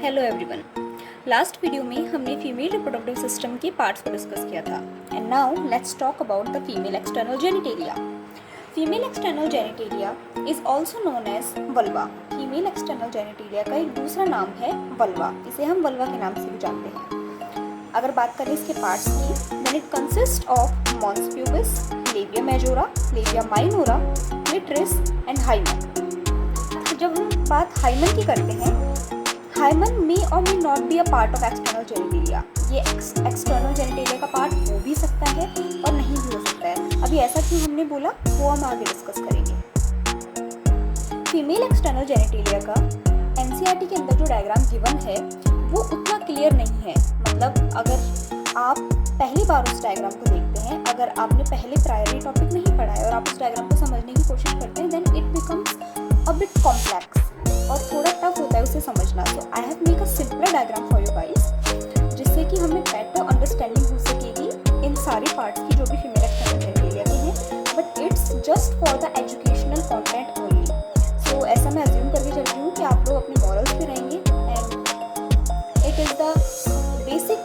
Hello everyone. Last video में हमने female reproductive system के पार्ट्स को डिस्कस किया था and now let's talk about the female external genitalia. Female external genitalia is also known as vulva. Female external genitalia का एक दूसरा नाम है वल्वा। इसे हम वल्वा के नाम से भी जानते हैं। अगर बात करें इसके पार्ट्स की, then it consist of mons pubis, labia majora, labia minora, clitoris and hymen. जब हम बात हाइमन की करते हैं, हाइमन मे और may not be a part of external genitalia. ये एक्सटर्नल जेनिटेलिया का पार्ट हो भी सकता है और नहीं भी हो सकता है। अभी ऐसा क्यों हमने बोला वो हम आगे डिस्कस करेंगे। फीमेल एक्सटर्नल जेनिटेलिया का एनसीईआरटी के अंदर जो डायग्राम गिवन है वो उतना क्लियर नहीं है। मतलब अगर आप पहली बार उस डायग्राम को देखते हैं, अगर आपने पहले प्रायरी टॉपिक नहीं पढ़ा है और आप उस डायग्राम को समझने की कोशिश करते हैं, then it becomes a bit complex और थोड़ा टफ होता है उसे समझना। सो I have make a simpler diagram for you guys, जिससे कि हमें बेटर अंडरस्टैंडिंग हो सकेगी इन सारी पार्ट्स की जो भी फीमेल एक्सटर्नल जेनिटेलिया के हैं। But it's just for the educational content only. So ऐसा मैं अज्यूम करके चलती हूँ कि आप लोग अपने मॉरल्स पे रहेंगे and it is the basic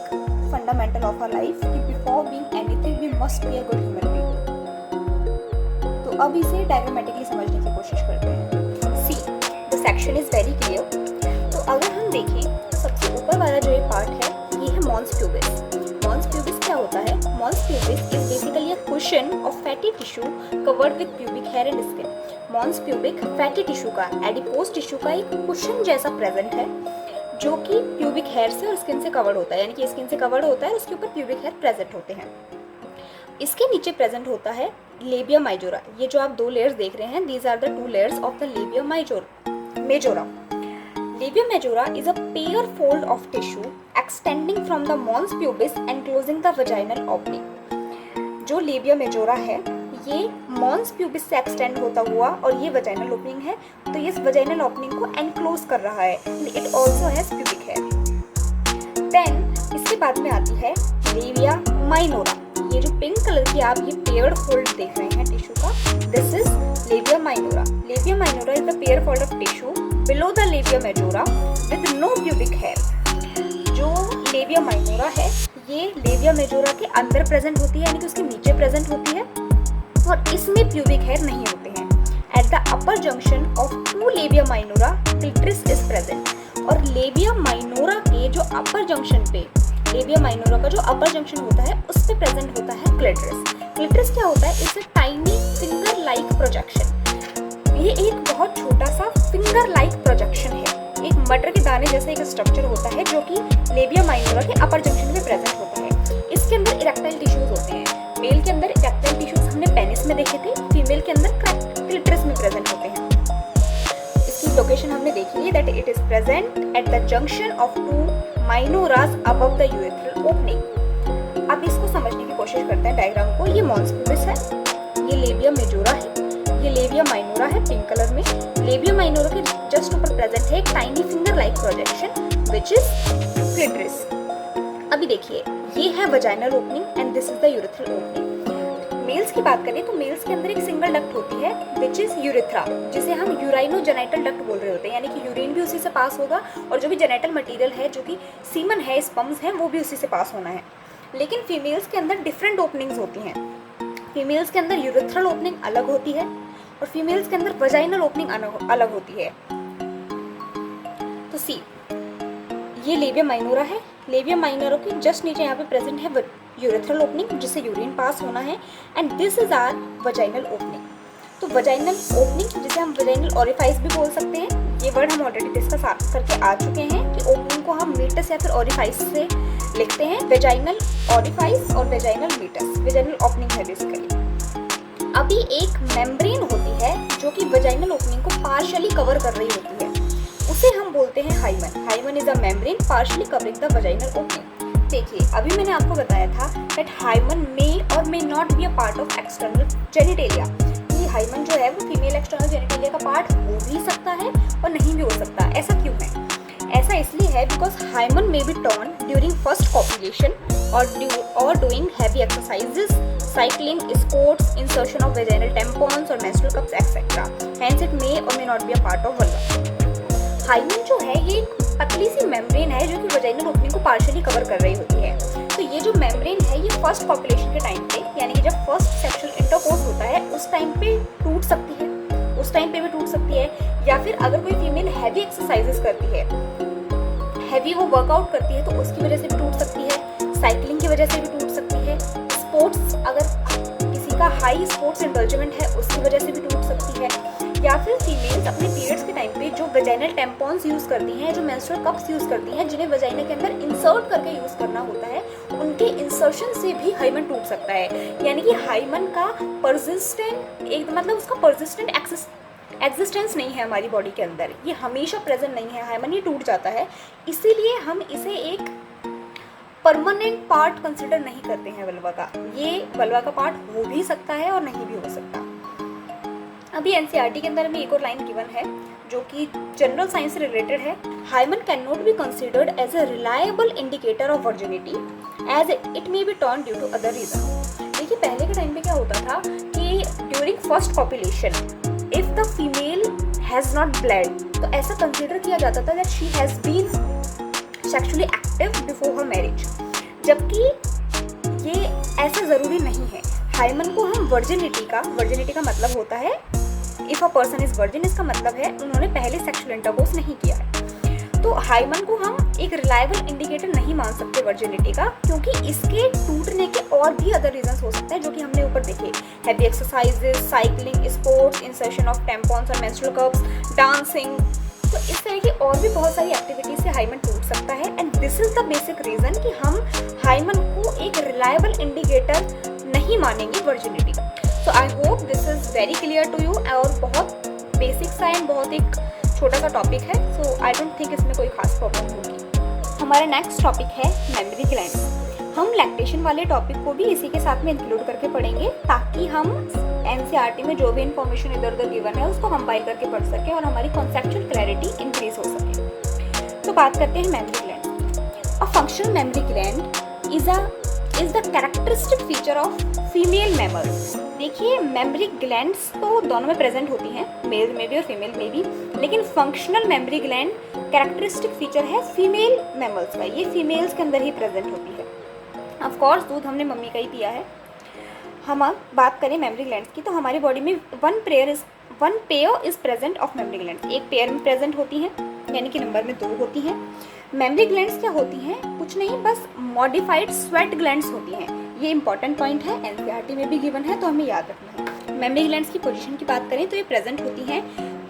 fundamental of our life कि before being anything we must be a good human being. तो अब इसे डायग्रामेटिकली समझने की कोशिश करते हैं। Section is very clear. तो अगर हम देखें तो सबसे ऊपर वाला जो ये पार्ट है ये है मॉन्स प्यूबिस। मॉन्स प्यूबिस क्या होता है? Mons pubis is basically a cushion of fatty tissue covered with pubic hair and skin. Mons pubic fatty tissue का, एडिपोज टिश्यू का एक कुशन जैसा प्रेजेंट है जो कि प्यूबिक हेयर से और स्किन से कवर्ड होता है, यानी कि स्किन से कवर्ड होता है और उसके ऊपर प्यूबिक हेयर प्रेजेंट होते हैं। इसके नीचे प्रेजेंट होता है लेबिया माइजोरा। ये जो आप दो लेयर्स देख रहे हैं, these are the two layers of the labia majora. Labia majora is a pair fold of tissue extending from the mons pubis enclosing the vaginal opening. जो labia majora है ये mons pubis से extend होता हुआ और ये vaginal opening है, तो ये इस vaginal opening को enclose कर रहा है। It also has pubic hair. Then इसके बाद में आती है labia minora। ये जो पिंक कलर की आप ये पेयर्ड फोल्ड देख रहे हैं टिश्यू का, this is labia minora. Labia minora is the pair fold of tissue below the labia majora with no pubic hair. जो लेबिया माइनोरा है ये लेबिया मेजोरा के अंदर प्रेजेंट होती है, यानी कि उसके नीचे प्रेजेंट होती है और इसमें प्यूबिक हेयर नहीं होते हैं। At the upper junction of two labia minora clitoris is present. और लेबिया माइनोरा के जो अपर जंक्शन पे, लेबिया माइनोरा का जो अपर जंक्शन होता है उस पे प्रेजेंट होता है क्लिटरिस। क्लिटरिस क्या होता है? It's a tiny finger like projection. ये एक बहुत छोटा सा फिंगर लाइक प्रोजेक्शन है, एक मटर के दाने जैसा एक स्ट्रक्चर होता है जो कि लेबिया माइनोरा के अपर जंक्शन में प्रेजेंट होता है। इसके अंदर इरेक्टाइल टिश्यूज होते हैं। मेल के अंदर इरेक्टाइल टिश्यूज हमने पेनिस में देखे थे, फीमेल के अंदर क्लिटरिस में प्रेजेंट होते हैं। इसकी लोकेशन हमने देखी है that it is present at the junction of two minoras above the urethral opening. अब इसको समझने की कोशिश करते हैं डायग्राम को। ये मॉन्स प्यूबिस है, ये लेबिया मेजोरा है, ये लेबिया माइनोरा है पिंक कलर में। लेबिया माइनोरा के जस्ट ऊपर प्रेजेंट है एक tiny finger like projection which is clitoris. अभी देखिए ये है vaginal opening and this is the urethral opening. Males की बात करें तो मेल्स के अंदर एक सिंगल डक्ट होती है विच इज यूरेथ्रा, जिसे हम यूराइनोजेनिटल डक्ट बोल रहे होते हैं, यानी कि यूरिन भी उसी से पास होगा और जो भी जेनेटल मटेरियल है, जो कि सीमन है, स्पर्म्स हैं, वो भी उसी से पास होना है। लेकिन फीमेल्स के अंदर डिफरेंट ओपनिंग्स होती हैं। फीमेल्स के अंदर यूरेथ्रल ओपनिंग अलग होती है और फीमेल्स के अंदर वजाइनल ओपनिंग अलग होती है। तो सी ये लेबिया माइनोरा है। लेबिया माइनोरा के जस्ट नीचे यहाँ पे प्रेजेंट है यूरेथ्रल ओपनिंग जिससे यूरिन पास होना है and this is our vaginal opening. तो वजाइनल ओपनिंग जिसे हम वजाइनल ओरिफाइस भी बोल सकते हैं, ये वर्ड हम ऑलरेडी डिस्कस करके आ चुके हैं कि ओपनिंग को हम मीटस या फिर ओरिफाइस से लिखते हैं। वेजाइनल ओरिफाइस और वेजाइनल मीटस, वेजाइनल ओपनिंग है बेसिकली। अभी एक मेम्ब्रेन होती है जो कि वेजाइनल ओपनिंग को पार्शियली कवर कर रही होती है, उसे हम बोलते हैं hymen. Hymen is a membrane partially covering the vaginal opening. देखिए अभी मैंने आपको बताया था दैट हाइमन मे और may not be a part of external genitalia. ये हाइमन जो है वो फीमेल एक्सटर्नल जेनिटेलिया का पार्ट हो भी सकता है और नहीं भी हो सकता। ऐसा क्यों है? ऐसा इसलिए है because hymen may be torn during first copulation और doing heavy exercises, cycling, sports, insertion of vaginal tampons or menstrual cups etc. Hence it may or may not be a part of vulva. Hymen जो है ये एक पतली सी membrane है जो कि vaginal opening को पार्शियली कवर कर रही होती है। तो ये जो मेम्ब्रेन है ये फर्स्ट पॉपुलेशन के टाइम पे, यानी कि जब फर्स्ट सेक्सुअल इंटरकोर्स होता है उस टाइम पे टूट सकती है, उस टाइम पे भी टूट सकती है, या फिर अगर कोई फीमेल हैवी एक्सरसाइजेस करती है, हैवी वो वर्कआउट करती है तो उसकी वजह से भी टूट सकती है, साइकिलिंग की वजह से भी टूट सकती है, स्पोर्ट्स अगर किसी का हाई स्पोर्ट्स इंडल्जमेंट है उसकी वजह से भी टूट सकती है, या फिर फीमेल्स अपने पीरियड्स के टाइम पे जो वजाइनल टेम्पॉन्स यूज़ करती हैं, जो मेंस्ट्रुअल कप्स यूज़ करती हैं, जिन्हें वजाइना के अंदर इंसर्ट करके यूज़ करना होता है, उनके इंसर्शन से भी हाइमन टूट सकता है। यानी कि हाइमन का परसिस्टेंट एक मतलब उसका परसिस्टेंट एग्जिस्टेंस नहीं है हमारी बॉडी के अंदर, ये हमेशा प्रेजेंट नहीं है, हाइमन ये टूट जाता है। इसीलिए हम इसे एक परमानेंट पार्ट कंसिडर नहीं करते हैं वल्वा का। ये वल्वा का पार्ट हो भी सकता है और नहीं भी हो सकता। अभी एनसीईआरटी के अंदर में एक और लाइन गिवन है जो कि जनरल साइंस से रिलेटेड है। Hymen can not be considered as a reliable indicator of virginity as it may be torn due to other reason. देखिए पहले के टाइम पे क्या होता था कि during first population if the female has not blood तो ऐसा कंसिडर किया जाता था that she has been sexually active before her marriage, जबकि ये ऐसा ज़रूरी नहीं है। हाइमन को हम वर्जिनिटी का मतलब होता है if a person is virgin, इसका मतलब है उन्होंने पहले सेक्सुअल इंटरकोर्स नहीं किया है। तो हाइमन को हम एक रिलायबल इंडिकेटर नहीं मान सकते वर्जिनिटी का, क्योंकि इसके टूटने के और भी अदर रीजंस हो सकते हैं जो कि हमने ऊपर देखे, heavy exercises, cycling, sports, insertion of tampons और मेंस्ट्रुअल कप्स, डांसिंग, तो इस तरह की और भी बहुत सारी एक्टिविटीज से हाइमन टूट सकता है। And this is the basic reason कि हम हाइमन को एक रिलायबल इंडिकेटर नहीं मानेंगे वर्जिनिटी का। So I hope this is very clear to you, और बहुत बेसिक सा एंड बहुत एक छोटा सा टॉपिक है, सो आई डोंट थिंक इसमें कोई खास प्रॉब्लम होगी। हमारा नेक्स्ट टॉपिक है मेमोरी ग्लैंड। हम लैक्टेशन वाले टॉपिक को भी इसी के साथ में इंक्लूड करके पढ़ेंगे ताकि हम एनसीईआरटी में जो भी इंफॉर्मेशन इधर उधर गिवन है उसको कंपाइल करके पढ़ सकें और हमारी कॉन्सेप्चुअल क्लैरिटी इंक्रीज हो सके। तो बात करते हैं memory gland. A functional mammary gland is the characteristic feature of female mammals. देखिए मेमोरी ग्लैंड्स तो दोनों में प्रेजेंट होती हैं, मेल में भी और फीमेल में भी, लेकिन functional mammary gland characteristic feature है फीमेल मैमल्स का, ये फीमेल्स के अंदर ही प्रेजेंट होती है। ऑफ कोर्स दूध हमने मम्मी का ही पिया है। हम अब बात करें मेमोरी ग्लैंड्स की, तो हमारी बॉडी में one pair is present of mammary glands, एक पेयर में प्रेजेंट होती हैं, यानी कि नंबर में 2 होती हैं। मेमोरी ग्लैंड्स क्या होती हैं? कुछ नहीं, बस मॉडिफाइड स्वेट ग्लैंड्स होती हैं। ये इंपॉर्टेंट पॉइंट है, एनसीईआरटी में भी गिवन है तो हमें याद रखना है। मेमोरी ग्लैंड्स की पोजीशन की बात करें तो ये प्रेजेंट होती हैं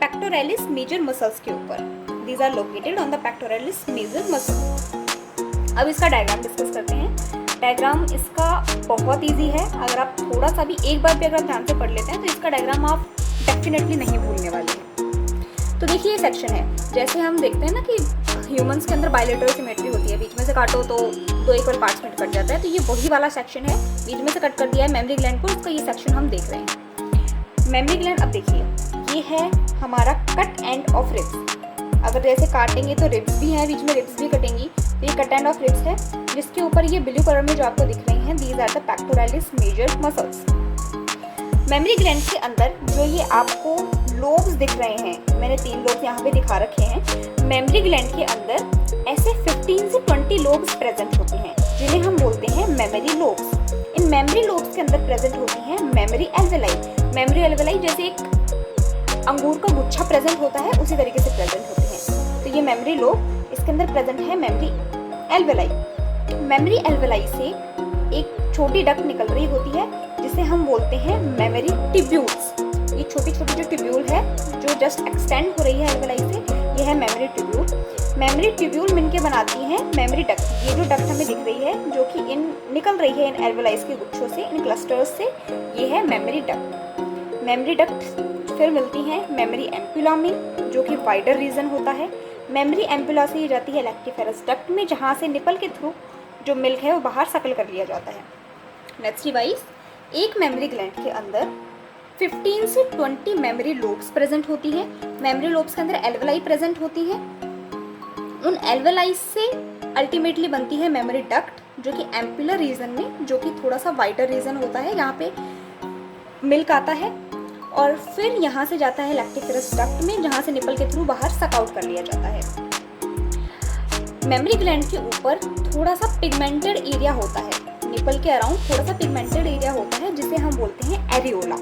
पेक्टोरलिस मेजर मसल्स के ऊपर। These are located on the pectoralis major muscle. अब इसका डायग्राम डिस्कस करते हैं। डायग्राम इसका बहुत इजी है, अगर आप थोड़ा सा भी एक बार भी अगर ध्यान से पढ़ लेते हैं तो इसका डायग्राम आप डेफिनेटली नहीं भूलने वाले हैं। तो देखिए ये सेक्शन है, जैसे हम देखते हैं ना कि ह्यूमंस के अंदर बायलेटरल सिमेट्री होती है, बीच में से काटो तो 2 इक्वल पार्ट्स में कट जाता है, तो ये वही वाला सेक्शन है, बीच में से कट कर दिया है मेमोरी ग्लैंड को, उसका ये सेक्शन हम देख रहे हैं। मेमोरी ग्लैंड अब देखिए ये है हमारा कट एंड ऑफ रिब्स। अगर जैसे काटेंगे तो रिब्स भी हैं, बीच में रिब्स भी कटेंगी, तो ये कट एंड ऑफ रिब्स है, जिसके ऊपर ये ब्लू कलर में जो आपको दिख रही हैं, these are the pectoralis major muscles. Mammary gland के अंदर जो ये आपको लोब्स दिख रहे हैं, मैंने 3 लोब्स यहाँ पे दिखा रखे हैं। मेमोरी ग्लैंड के अंदर ऐसे 15 से 20 लोब्स प्रेजेंट होती हैं, जिन्हें हम बोलते हैं memory lobes. In memory lobes के अंदर प्रेजेंट होती हैं मेमोरी एल्वेलाई। मेमोरी एल्वेलाई जैसे एक अंगूर का गुच्छा प्रेजेंट होता है, उसी तरीके से प्रेजेंट होती हैं। तो ये मेमोरी लोब, इसके अंदर प्रेजेंट है मेमोरी एल्वेलाई। मेमोरी एल्वेलाई से एक छोटी डक्ट निकल रही होती है जिसे हम बोलते हैं मेमोरी ट्यूब्यूल्स। ये छोटी छोटी जो ट्यूब्यूल है जो जस्ट एक्सटेंड हो रही है एल्वेलाई से, ये है मेमोरी ट्यूब्यूल। मेमोरी ट्यूब्यूल मिलके बनाती हैं मेमोरी डक्ट। ये जो डक्ट हमें दिख रही है जो कि निकल रही है इन एल्वेलाइज के गुच्छों से, इन क्लस्टर्स से, ये है मेमोरी डक्ट। मेमोरी डक्ट फिर मिलती हैं मेमोरी एम्पुला में, जो कि वाइडर रीजन होता है। मेमोरी एम्पुला से ये जाती है लैक्टिफेरस डक्ट में, जहाँ से निपल के थ्रू जो मिल्क है वो बाहर सकल कर लिया जाता है। Let's revise. एक मेमोरी ग्लैंड के अंदर 15 से 20 मेमोरी लोब्स प्रेजेंट होती हैं। मेमोरी लोब्स के अंदर एल्वेलाई प्रेजेंट होती है। उन एल्वेलाई से अल्टीमेटली बनती है मेमोरी डक्ट, जो कि एम्पुलर रीजन में, जो कि थोड़ा सा वाइडर रीजन होता है, यहाँ पे मिल्क आता है और फिर यहाँ से जाता है लैक्टिफेरस डक्ट में, जहाँ से निपल के थ्रू बाहर सक आउट कर लिया जाता है। मेमोरी ग्लैंड के ऊपर थोड़ा सा पिगमेंटेड एरिया होता है, निपल के अराउंड थोड़ा सा पिगमेंटेड एरिया होता है जिसे हम बोलते हैं एरियोला।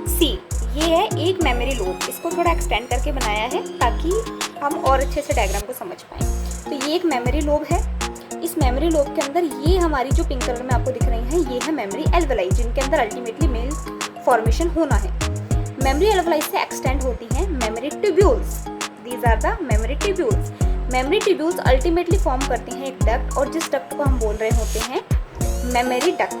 सी, ये है एक मेमोरी लोब, इसको थोड़ा एक्सटेंड करके बनाया है ताकि हम और अच्छे से डायग्राम को समझ पाएँ। तो ये एक मेमोरी लोब है। इस मेमोरी लोब के अंदर ये हमारी जो पिंक कलर में आपको दिख रही हैं, ये है मेमोरी एल्वेलाई, जिनके अंदर अल्टीमेटली मेल फॉर्मेशन होना है। मेमोरी एल्वेलाई से एक्सटेंड होती हैं mammary tubules. These are the mammary tubules. Mammary tubules ultimately form करती हैं एक डक्ट, और जिस डक्ट को हम बोल रहे होते हैं मेमोरी डक्ट।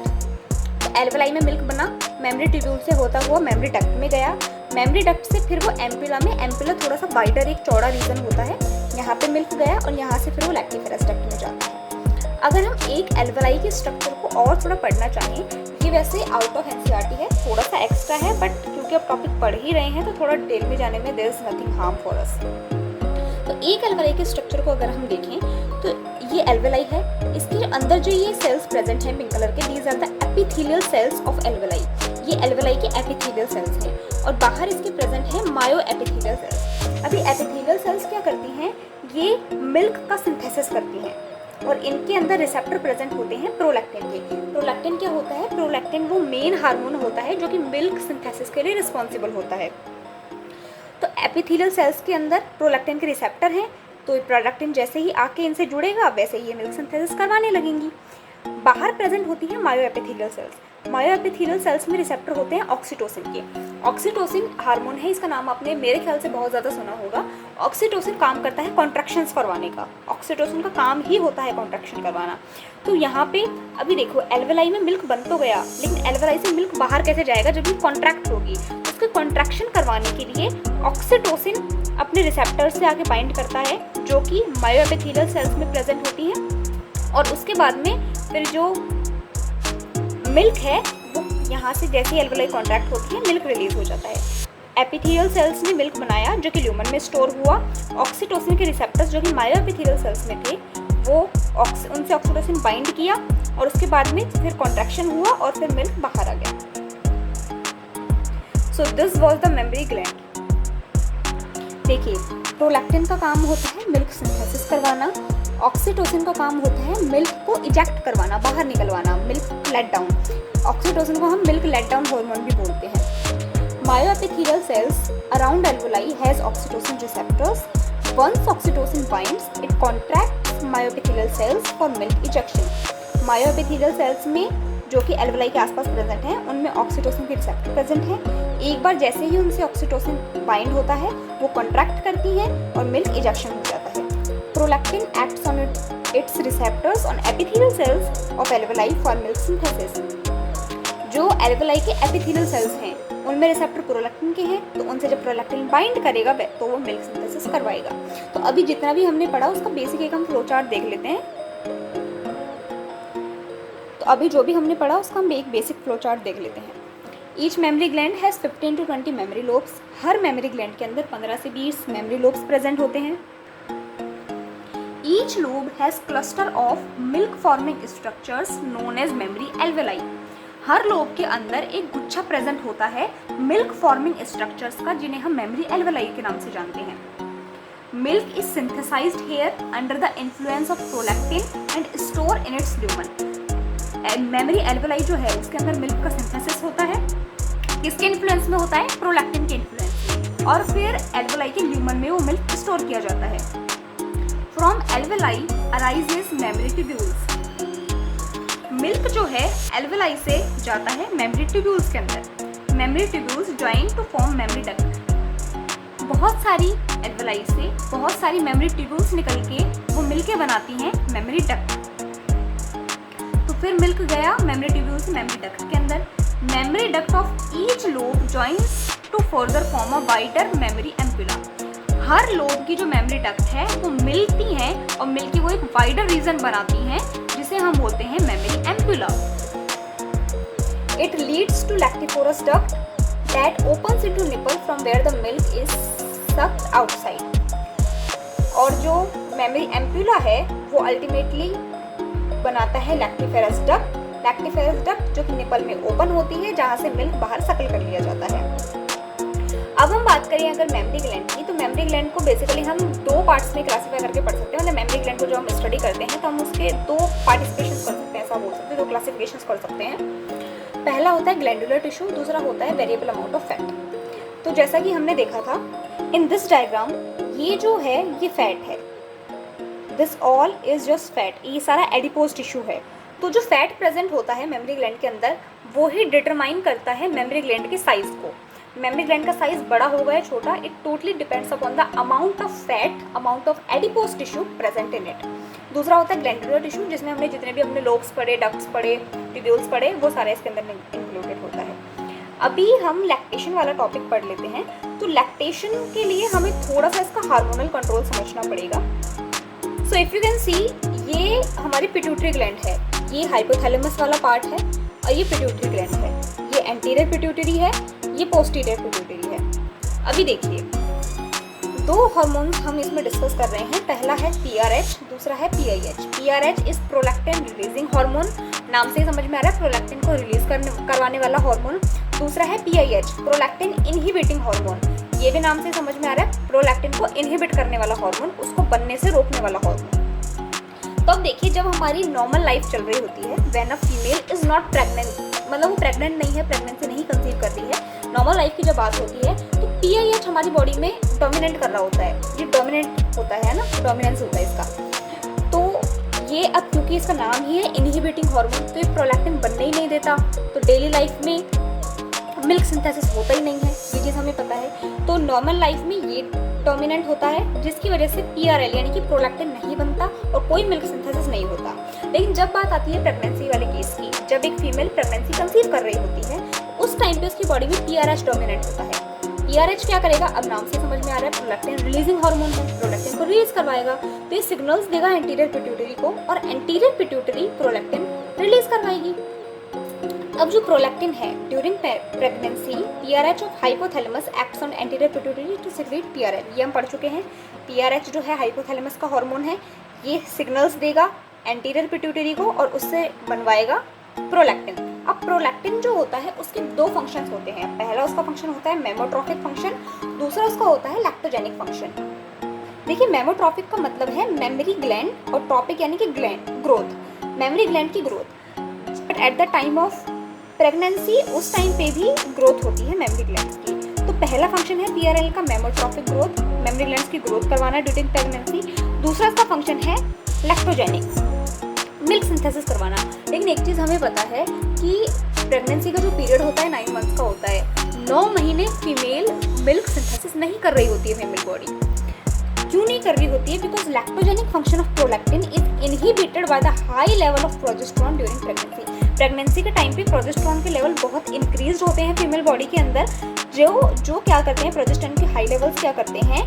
तो एल्वेलाई में मिल्क बना, मेमोरी ट्यूब्यूल से होता हुआ मेमोरी डक्ट में गया, मेमोरी डक्ट से फिर वो एम्पुला में, एम्पुला थोड़ा सा वाइडर एक चौड़ा रीजन होता है, यहाँ पे मिल्क गया और यहाँ से फिर वो लैक्टिफेरस डक्ट में जाता है। अगर हम एक एल्वेलाई के स्ट्रक्चर को और थोड़ा पढ़ना चाहें, ये वैसे आउट ऑफ एनसीईआरटी है, थोड़ा सा एक्स्ट्रा है, बट क्योंकि अब टॉपिक पढ़ ही रहे हैं तो थोड़ा डिटेल में जाने में there is nothing harm for us. तो एक एल्वेलाई के स्ट्रक्चर को अगर हम देखें तो ये एल्वेलाई है, इसके अंदर जो ये सेल्स प्रेजेंट हैं पिंक कलर के, these are the epithelial cells of alveoli. ये एल्वेलाई के एपिथेलियल सेल्स हैं, और बाहर इसके प्रेजेंट है मायो एपिथेलियल सेल्स। अभी एपिथेलियल सेल्स क्या करती हैं, ये मिल्क का सिंथेसिस करती हैं, और इनके अंदर रिसेप्टर प्रेजेंट होते हैं प्रोलैक्टिन के। प्रोलैक्टिन क्या होता है, प्रोलैक्टिन वो मेन हार्मोन होता है जो कि मिल्क सिंथेसिस के लिए रिस्पॉन्सिबल होता है। तो एपिथेलियल सेल्स के अंदर प्रोलैक्टिन के रिसेप्टर हैं, तो प्रोलैक्टिन जैसे ही आके इनसे जुड़ेगा वैसे ही ये मिल्क सिंथेसिस करवाने लगेंगी। बाहर प्रेजेंट होती है मायो एपिथेलियल सेल्स। मायो एपिथेलियल सेल्स में रिसेप्टर होते हैं ऑक्सीटोसिन के। ऑक्सीटोसिन हार्मोन है, इसका नाम आपने मेरे ख्याल से बहुत ज़्यादा सुना होगा। ऑक्सीटोसिन काम करता है कॉन्ट्रैक्शंस करवाने का, ऑक्सीटोसिन का काम ही होता है कॉन्ट्रैक्शन करवाना। तो यहाँ पे अभी देखो एल्वेलाई में मिल्क बन तो गया, लेकिन एल्वेलाई से मिल्क बाहर कैसे जाएगा जब ये कॉन्ट्रैक्ट होगी। उसके कॉन्ट्रैक्शन करवाने के लिए ऑक्सीटोसिन अपने रिसेप्टर से आके बाइंड करता है, जो कि मायो एपिथेलियल सेल्स में प्रेजेंट होती हैं, और उसके बाद में फिर जो मिल्क है वो यहाँ से जैसे ही एल्वेलाई कॉन्ट्रैक्ट होती है मिल्क रिलीज हो जाता है। एपिथेलियल सेल्स ने मिल्क बनाया जो कि ल्यूमन में स्टोर हुआ। ऑक्सीटोसिन के रिसेप्टर्स जो कि मायो एपिथेलियल सेल्स में थे वो उनसे ऑक्सीटोसिन बाइंड किया, और उसके बाद में फिर कॉन्ट्रैक्शन हुआ और फिर मिल्क बाहर आ गया। So this was the memory gland. देखिए, प्रोलैक्टिन का काम होता है मिल्क सिंथेसिस करवाना, ऑक्सीटोसिन का काम होता है मिल्क को इजेक्ट करवाना, बाहर निकलवाना, मिल्क लेट डाउन। ऑक्सीटोसिन को हम मिल्क लेट डाउन हार्मोन भी बोलते हैं। Myoepithelial cells around alveoli has oxytocin receptors. Once oxytocin binds it contracts myoepithelial cells for milk ejection. Myoepithelial cells में जो कि एल्वेलाई के आसपास प्रेजेंट हैं, उनमें ऑक्सीटोसिन के रिसेप्टर प्रेजेंट हैं। एक बार जैसे ही उनसे ऑक्सीटोसिन बाइंड होता है वो कॉन्ट्रैक्ट करती हैं और मिल्क इजेक्शन हो जाता है। Prolactin acts on its receptors on epithelial cells of alveoli for milk synthesis. जो एल्वेलाई के एपिथेलियल सेल्स हैं उनमें रिसेप्टर प्रोलैक्टिन के हैं, तो उनसे जब प्रोलैक्टिन बाइंड करेगा तो वो मिल्क सिंथेसिस करवाएगा। तो अभी जितना भी हमने पढ़ा उसका बेसिक एक हम फ्लो चार्ट देख लेते हैं। तो अभी जो भी हमने पढ़ा उसका हम एक बेसिक फ्लो चार्ट देख लेते हैं। Each memory gland has 15 to 20 memory lobes. Her memory gland के अंदर 15 से 20 मेमोरी लोब्स प्रेजेंट होते हैं। Each lobe has cluster of milk forming structures known as memory alveoli. Her lobe के अंदर एक गुच्छा प्रेजेंट होता है मिल्क फॉर्मिंग स्ट्रक्चर्स का, जिन्हें हम मेमोरी एल्वेलाई के नाम से जानते हैं। Milk is synthesized here under the influence of prolactin and store in its lumen. Mammary alveoli जो है उसके अंदर मिल्क का सिंथेसिस होता है, किसके इन्फ्लुएंस में होता है, प्रोलैक्टिन के इन्फ्लुएंस में, और फिर एल्वेलाई के ल्यूमन में वो मिल्क स्टोर किया जाता है। From alveoli arises memory tubules. Milk जो है एल्वेलाई से जाता है मेमोरी ट्यूब्यूल्स के अंदर। Mammary tubules join to form mammary duct. बहुत सारी एल्वेलाई से बहुत सारी मेमोरी ट्यूब्यूल्स निकल के वो मिलके बनाती हैं मेमोरी डक्ट। तो फिर मिल्क गया मेमोरी ट्यूब्यूल से मेमोरी डक्ट के अंदर। Mammary duct of each lobe joins to further form a wider mammary ampulla. हर लोब की जो मेमोरी डक्ट है वो मिलती हैं और मिलके वो एक वाइडर रीजन बनाती हैं जिसे हम बोलते हैं mammary ampulla. It leads to lactiferous duct that opens into nipple from where the milk is sucked outside. और जो मेमोरी एम्पुला है वो अल्टीमेटली बनाता है लैक्टिफेरस डक्ट। लैक्टिफेरस डक्ट जो कि निपल में ओपन होती है, जहाँ से मिल्क बाहर सकल कर लिया जाता है। अब हम बात करें अगर मेमोरी ग्लैंड की, तो मेमोरी ग्लैंड को बेसिकली हम 2 पार्ट्स में क्लासीफाई करके पढ़ सकते हैं। मतलब मेमोरी ग्लैंड को जो हम स्टडी करते हैं तो हम उसके 2 पार्टिसिपेशन कर सकते हैं, ऐसा बोल सकते हैं, 2 क्लासिफिकेशन कर सकते हैं। पहला होता है ग्लैंडुलर टिश्यू, दूसरा होता है वेरिएबल अमाउंट ऑफ फैट। तो जैसा कि हमने देखा था इन दिस डायग्राम, ये जो है ये फैट है, this all is just fat, ये सारा एडिपोज टिश्यू है। तो जो फैट प्रेजेंट होता है मेमोरी ग्लैंड के अंदर वो ही डिटरमाइन करता है मेमोरी ग्लैंड के साइज को। मेमोरी ग्लैंड का साइज बड़ा होगा या छोटा, it totally depends upon the amount of fat, amount of adipose tissue present in it. दूसरा होता है ग्लैंडुलर टिश्यू, जिसमें हमने जितने भी अपने लोब्स पढ़े, डक्ट्स पढ़े, ट्यूब्यूल्स पढ़े, वो सारे इसके अंदर इंक्लूडेड होता है। अभी हम लैक्टेशन वाला टॉपिक पढ़ लेते हैं। तो लैक्टेशन के लिए हमें थोड़ा सा इसका हार्मोनल कंट्रोल समझना पड़ेगा। So if you can see, ये हमारी पिट्यूटरी ग्लैंड है, ये हाइपोथैलेमस वाला पार्ट है और ये पिट्यूटरी ग्लैंड है। ये एंटीरियर पिट्यूटरी है, ये पोस्टीरियर पिट्यूटरी है। अभी देखिए 2 हार्मोन्स हम इसमें डिस्कस कर रहे हैं। पहला है PRH, दूसरा है PIH। PRH is prolactin releasing hormone, नाम से ही समझ में आ रहा है, प्रोलैक्टिन को रिलीज करवाने वाला हार्मोन। दूसरा है PIH, प्रोलैक्टिन इनहिबिटिंग हार्मोन, ये भी नाम से समझ में आ रहा है, प्रोलैक्टिन को इनहिबिट करने वाला हार्मोन, उसको बनने से रोकने वाला हार्मोन। तो अब देखिए, जब हमारी नॉर्मल लाइफ चल रही होती है, when a female is not pregnant, मतलब वो प्रेग्नेंट नहीं है, प्रेगनेंसी नहीं कंसीव कर रही है, नॉर्मल लाइफ की जब बात होती है, तो PIH हमारी बॉडी में डोमिनेट कर रहा होता है। ये डोमिनेंट होता है ना, डोमिनेंस होता है इसका। तो ये अब क्योंकि इसका नाम ही है इनहिबिटिंग हार्मोन, तो ये प्रोलैक्टिन बनने ही नहीं देता, तो डेली लाइफ में मिल्क सिंथेसिस होता ही नहीं है, ये चीज़ हमें पता है। तो नॉर्मल लाइफ में ये डोमिनेंट होता है, जिसकी वजह से PRL यानी कि प्रोलैक्टिन नहीं बनता और कोई मिल्क सिंथेसिस नहीं होता। लेकिन जब बात आती है प्रेगनेंसी वाले केस की, जब एक फीमेल प्रेगनेंसी कंसीव कर रही होती है, उस टाइम पे उसकी बॉडी में PRH डोमिनेंट होता है। PRH क्या करेगा, अब नाम से समझ में आ रहा है, प्रोलैक्टिन रिलीजिंग हार्मोन है, प्रोलैक्टिन को रिलीज करवाएगा, तो ये सिग्नल्स देगा एंटीरियर पिट्यूटरी को और एंटीरियर पिट्यूटरी प्रोलैक्टिन रिलीज करवाएगी। अब जो प्रोलैक्टिन है during pregnancy, PRH of hypothalamus acts on anterior pituitary to secrete PRL, ये हम पढ़ चुके हैं। PRH जो है हाइपोथैलेमस का हार्मोन है, ये सिग्नल्स देगा एंटीरियर पिट्यूटरी को और उससे बनवाएगा प्रोलैक्टिन। अब प्रोलैक्टिन जो होता है उसके 2 फंक्शंस होते हैं। पहला उसका फंक्शन होता है मेमोट्रॉफिक फंक्शन, दूसरा उसका होता है लैक्टोजेनिक फंक्शन। देखिए, मेमोट्रॉफिक का मतलब है मेमोरी ग्लैंड और ट्रॉपिक यानी कि ग्लैंड, ग्रोथ, मेमोरी ग्लैंड की growth. But at the time of pregnancy, उस टाइम पे भी ग्रोथ होती है मेमोरी ग्लैंड्स की। तो पहला फंक्शन है PRL का मेमोट्रॉपिक ग्रोथ, मेमोरी ग्लैंड्स की ग्रोथ करवाना ड्यूरिंग प्रेगनेंसी। दूसरा इसका फंक्शन है लैक्टोजेनिक, मिल्क सिंथेसिस करवाना। लेकिन एक चीज़ हमें पता है कि प्रेगनेंसी का जो पीरियड होता है 9 मंथ्स का होता है, 9 महीने फीमेल मिल्क सिंथेसिस नहीं कर रही होती है फीमेल बॉडी। क्यों नहीं कर रही होती है? Because lactogenic function of prolactin is inhibited by the high level of progesterone during pregnancy. Pregnancy के टाइम पे प्रोजेस्टेरॉन के लेवल बहुत इंक्रीज होते हैं फीमेल बॉडी के अंदर, जो क्या करते हैं, प्रोजेस्टेरॉन के हाई लेवल्स क्या करते हैं,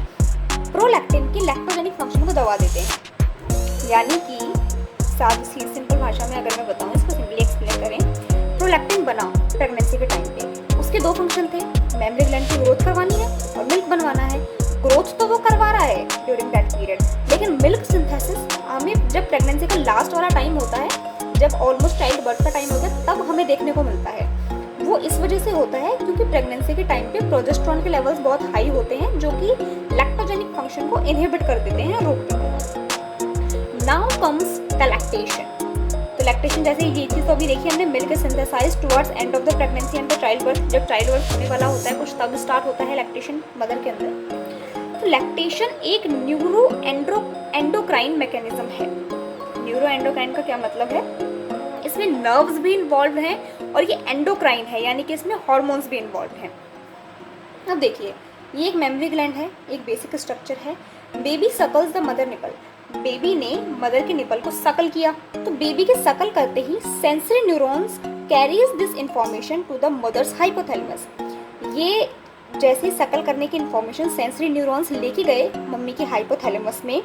प्रोलैक्टिन की लैक्टोजेनिक फंक्शन को दबा देते हैं। यानी कि सादी सिंपल भाषा में अगर मैं बताऊँ, इसको सिंपली एक्सप्लेन करें, प्रोलैक्टिन बना प्रेगनेंसी के टाइम पे, उसके 2 फंक्शन थे, मेमोरी ग्लैंड की ग्रोथ करवानी है और मिल्क बनवाना है। ग्रोथ तो वो करवा रहा है ड्यूरिंग दैट पीरियड, लेकिन मिल्क सिंथेसिस हमें जब प्रेगनेंसी का लास्ट वाला टाइम होता है, जब ऑलमोस्ट चाइल्ड बर्थ का टाइम होता है, तब हमें देखने को मिलता है। वो इस वजह से होता है क्योंकि प्रेगनेंसी के टाइम पे प्रोजेस्टेरॉन के लेवल्स बहुत हाई होते हैं, जो कि लैक्टोजेनिक फंक्शन को इनहिबिट कर देते हैं, रोक देते हैं। Now comes the lactation. तो लैक्टेशन जैसे ये चीज़ तो अभी देखिए हमने, milk synthesize towards end of the pregnancy and the child birth. जब चाइल्ड बर्थ होने वाला होता है कुछ, तब स्टार्ट होता है लैक्टेशन मदर के अंदर। तो लैक्टेशन एक न्यूरो एंडोक्राइन मैकेनिज्म है। न्यूरो एंडोक्राइन का क्या मतलब है? इसमें नर्व्स भी इन्वॉल्व हैं और ये एंडोक्राइन है, यानी कि इसमें हार्मोन्स भी इन्वॉल्व हैं। अब देखिए, ये एक मेमोरी ग्लैंड है, एक बेसिक स्ट्रक्चर है। Baby suckles the mother nipple, baby ने मदर के निपल को सकल किया, तो बेबी के सकल करते ही sensory neurons carries this information to the mother's hypothalamus. ये जैसे सकल करने की इन्फॉर्मेशन सेंसरी न्यूरॉन्स लेके गए मम्मी के हाइपोथैलेमस में,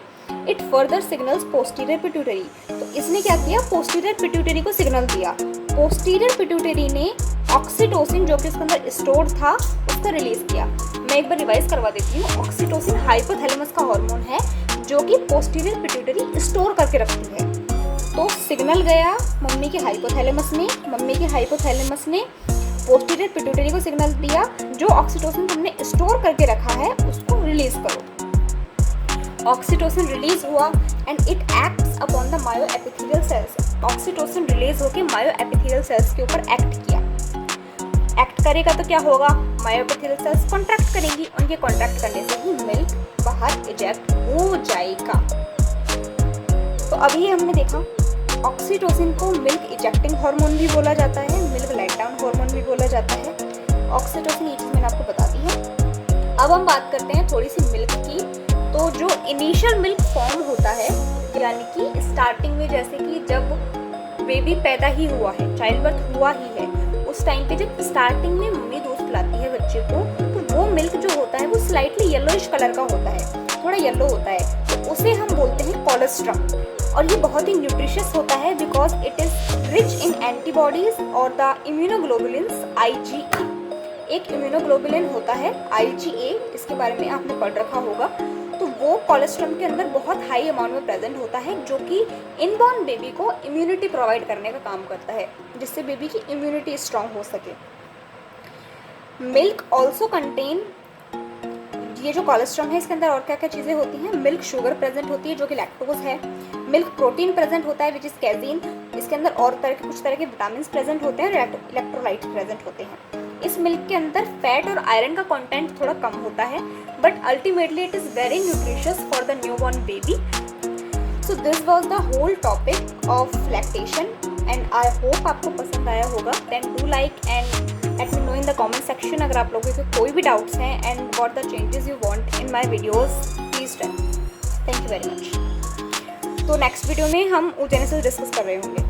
it further signals posterior pituitary. तो इसने क्या किया, पोस्टीरियर पिट्यूटरी को सिग्नल दिया। पोस्टीरियर पिट्यूटरी ने ऑक्सीटोसिन जो कि उसके अंदर स्टोर था उसको रिलीज किया। मैं एक बार रिवाइज करवा देती हूँ। ऑक्सीटोसिन हाइपोथैलेमस का हार्मोन है जो कि पोस्टीरियर पिट्यूटरी स्टोर करके रखती है। तो सिग्नल गया मम्मी के हाइपोथैलेमस में, मम्मी के हाइपोथैलेमस ने पोस्टीरियर पिट्यूटरी को सिग्नल दिया, जो ऑक्सीटोसिन तुमने स्टोर करके रखा है उसको रिलीज करो। ऑक्सीटोसिन रिलीज हुआ and it acts upon the myoepithelial cells. Oxytocin release होकर मायोएपिथेलियल सेल्स के ऊपर एक्ट किया। एक्ट करेगा तो क्या होगा, मायोएपिथेलियल सेल्स कॉन्ट्रैक्ट करेंगी, उनके कॉन्ट्रैक्ट करने से ही मिल्क बाहर इजेक्ट हो जाएगा। तो अभी हमने देखा ऑक्सीटोसिन को मिल्क इजेक्टिंग हार्मोन भी बोला जाता है, मिल्क लेट डाउन हार्मोन भी बोला जाता है। ऑक्सीटोसिन ये चीज़ मैंने आपको बता दी है। अब हम बात करते हैं थोड़ी सी मिल्क की। तो जो इनिशियल मिल्क फॉर्म होता है, यानी कि स्टार्टिंग में, जैसे कि जब बेबी पैदा ही हुआ है, चाइल्ड बर्थ हुआ ही है, उस टाइम पे जब स्टार्टिंग में मम्मी दूध पिलाती है बच्चे को, तो वो मिल्क जो होता है वो स्लाइटली येलोइश कलर का होता है, थोड़ा येलो होता है, तो उसे हम बोलते हैं कोलेस्ट्रम। और ये बहुत ही न्यूट्रिशियस होता है because it is rich in antibodies और द इम्यूनोग्लोबुलिन्स IgA। एक इम्यूनोग्लोबुलिन होता है IgA, इसके बारे में आपने पढ़ रखा होगा। तो वो कोलेस्ट्रम के अंदर बहुत हाई अमाउंट में प्रेजेंट होता है, जो कि इनबॉर्न बेबी को इम्यूनिटी प्रोवाइड करने का काम करता है, जिससे बेबी की इम्यूनिटी स्ट्रांग हो सके। मिल्क ऑल्सो कंटेन, ये जो कोलेस्ट्रम है इसके अंदर और क्या क्या चीज़ें होती हैं, मिल्क शुगर प्रेजेंट होती है जो कि लैक्टोज है, मिल्क प्रोटीन प्रेजेंट होता है विच इज़ कैजीन, इसके अंदर और कुछ तरह के विटामिन प्रेजेंट होते हैं और इलेक्ट्रोलाइट्स प्रेजेंट होते हैं। इस मिल्क के अंदर फैट और आयरन का कंटेंट थोड़ा कम होता है, but ultimately it is very nutritious for the newborn baby. So this was the whole topic of lactation and I hope आपको पसंद आया होगा। Then do like and let me know in the comment section अगर आप लोगों के कोई भी डाउट्स हैं and what the changes you want in my videos, please tell. Thank you very much. तो नेक्स्ट वीडियो में हम oogenesis डिस्कस कर रहे होंगे।